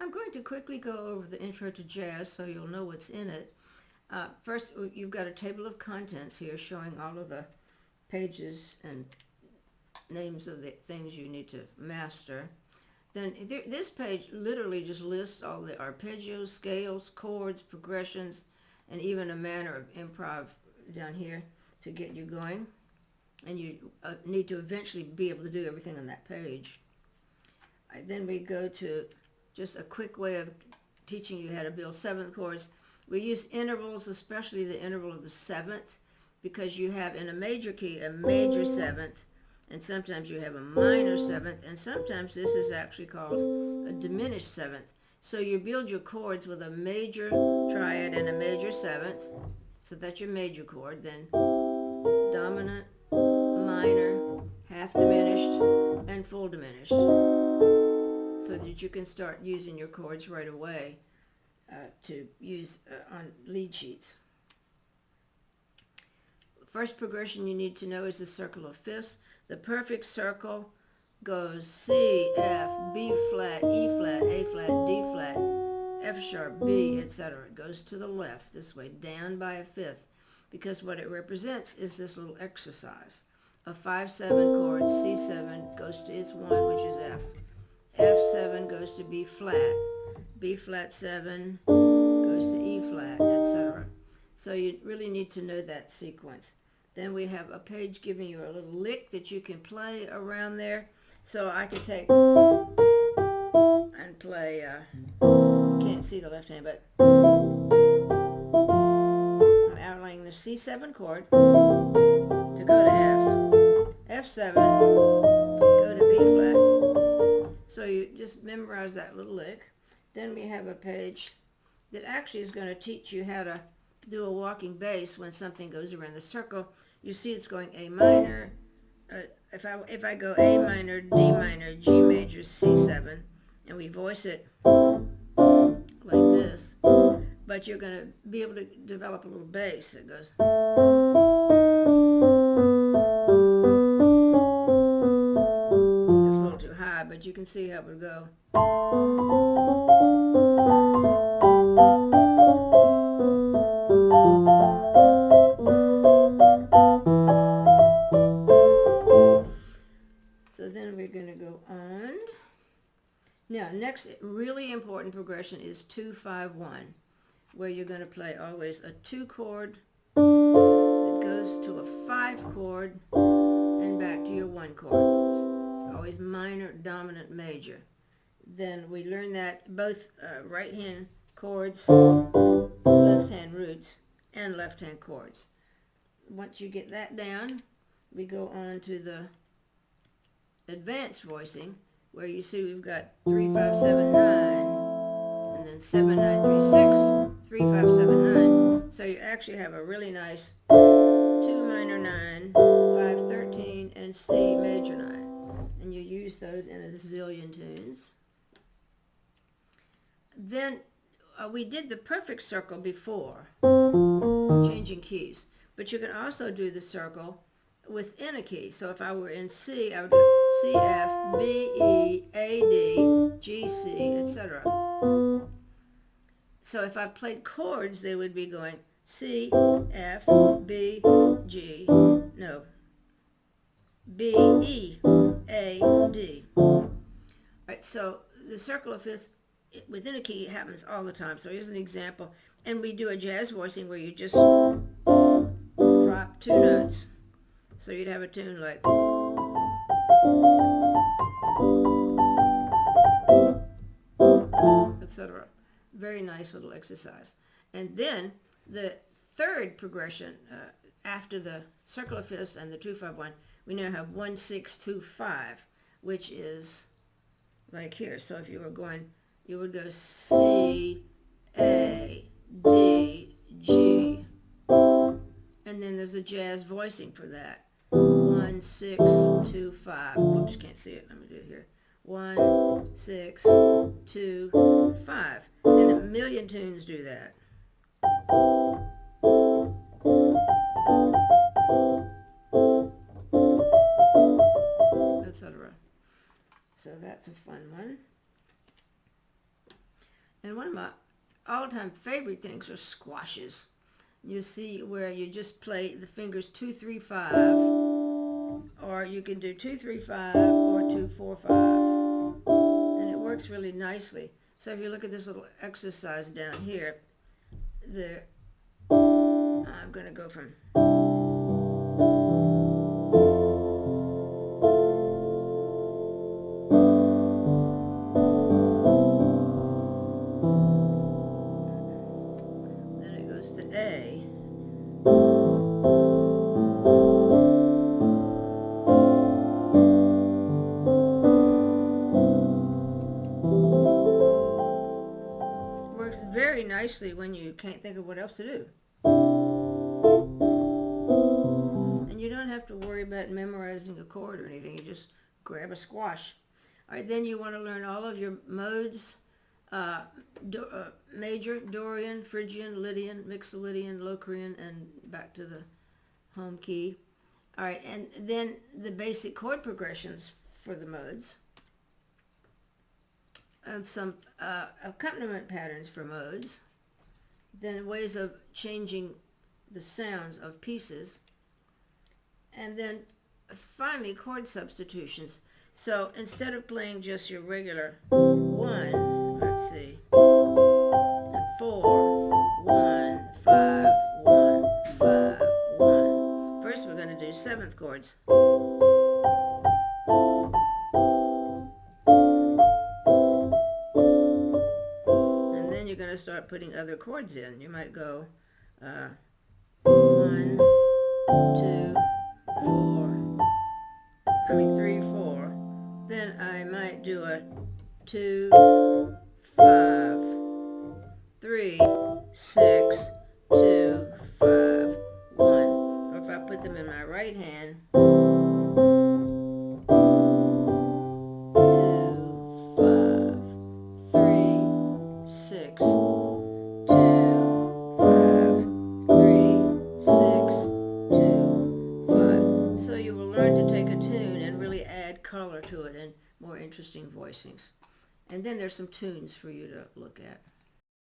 I'm going to quickly go over the intro to jazz so you'll know what's in it. First, you've got a table of contents here showing all of the pages and names of the things you need to master. Then this page literally just lists all the arpeggios, scales, chords, progressions, and even a manner of improv down here to get you going. And you need to eventually be able to do everything on that page. Then we go to just a quick way of teaching you how to build seventh chords. We use intervals, especially the interval of the seventh, because you have in a major key a major seventh, and sometimes you have a minor seventh, and sometimes this is actually called a diminished seventh. So you build your chords with a major triad and a major seventh, so that's your major chord, then dominant, minor, half diminished, and full diminished, so that you can start using your chords right away to use on lead sheets. First progression you need to know is the circle of fifths. The perfect circle goes C, F, B flat, E flat, A flat, D flat, F sharp, B, etc. It goes to the left this way, down by a fifth, because what it represents is this little exercise. A 5-7 chord, C7 goes to its 1, which is F. F7 goes to B flat. B flat 7 goes to E flat, etc. So you really need to know that sequence. Then we have a page giving you a little lick that you can play around there. So I could take and play, can't see the left hand, but I'm outlining the C7 chord to go to F. F7, go to B flat. So you just memorize that little lick. Then we have a page that actually is going to teach you how to do a walking bass when something goes around the circle. You see it's going A minor, if I go A minor, D minor, G major, C7, and we voice it like this, but you're going to be able to develop a little bass that goes. It's a little too high, but you can see how it would go. So then we're going to go on. Now, next really important progression is 2-5-1, where you're going to play always a 2 chord that goes to a 5 chord and back to your 1 chord. It's always minor, dominant, major. Then we learn that both right hand chords, left hand roots, and left hand chords. Once you get that down, we go on to the advanced voicing, where you see we've got 3, 5, 7, 9, and then 7, 9, 3, 6, 3, 5, 7, 9. So you actually have a really nice 2 minor 9, 5, 13, and C major 9. And you use those in a zillion tunes. Then we did the perfect circle before, changing keys. But you can also do the circle within a key. So if I were in C, I would do C, F, B, E, A, D, G, C, etc. So if I played chords, they would be going C, F, B, G, no, B, E, A, D. All right, so the circle of fifths within a key happens all the time. So here's an example. And we do a jazz voicing where you just drop 2 notes. So you'd have a tune like, etc. Very nice little exercise. And then the third progression after the circle of fifths and the 2-5-1, we now have 1-6-2-5, which is like here. So if you were going, you would go C, A, D, G, and then there's a jazz voicing for that. 1-6-2-5. Oops, can't see it. Let me do it here. 1-6-2-5. And a million tunes do that. Etc. So that's a fun one. And one of my all-time favorite things are squashes. You see where you just play the fingers 2, 3, 5, or you can do 2, 3, 5 or 2, 4, 5, and it works really nicely. So if you look at this little exercise down here, I'm going to go from then it goes to A. Works very nicely when you can't think of what else to do. And you don't have to worry about memorizing a chord or anything. You just grab a squash. All right, then you want to learn all of your modes. Major, Dorian, Phrygian, Lydian, Mixolydian, Locrian, and back to the home key. All right, and then the basic chord progressions for the modes, and some accompaniment patterns for modes, then ways of changing the sounds of pieces, and then finally chord substitutions. So instead of playing just your regular 1, let's see, 4, 1, 5, 1, 5, 1. First we're going to do 7th chords. And then you're going to start putting other chords in. You might go 1, 2, 3, 4. Then I might do a 2, 5, 3, 6, 2, 5, 1. Or if I put them in my right hand, 2, 5, 3, 6, 2, 5, 3, 6, 2, 5. So you will learn to take a tune and really add color to it and more interesting voicings. And then there's some tunes for you to look at.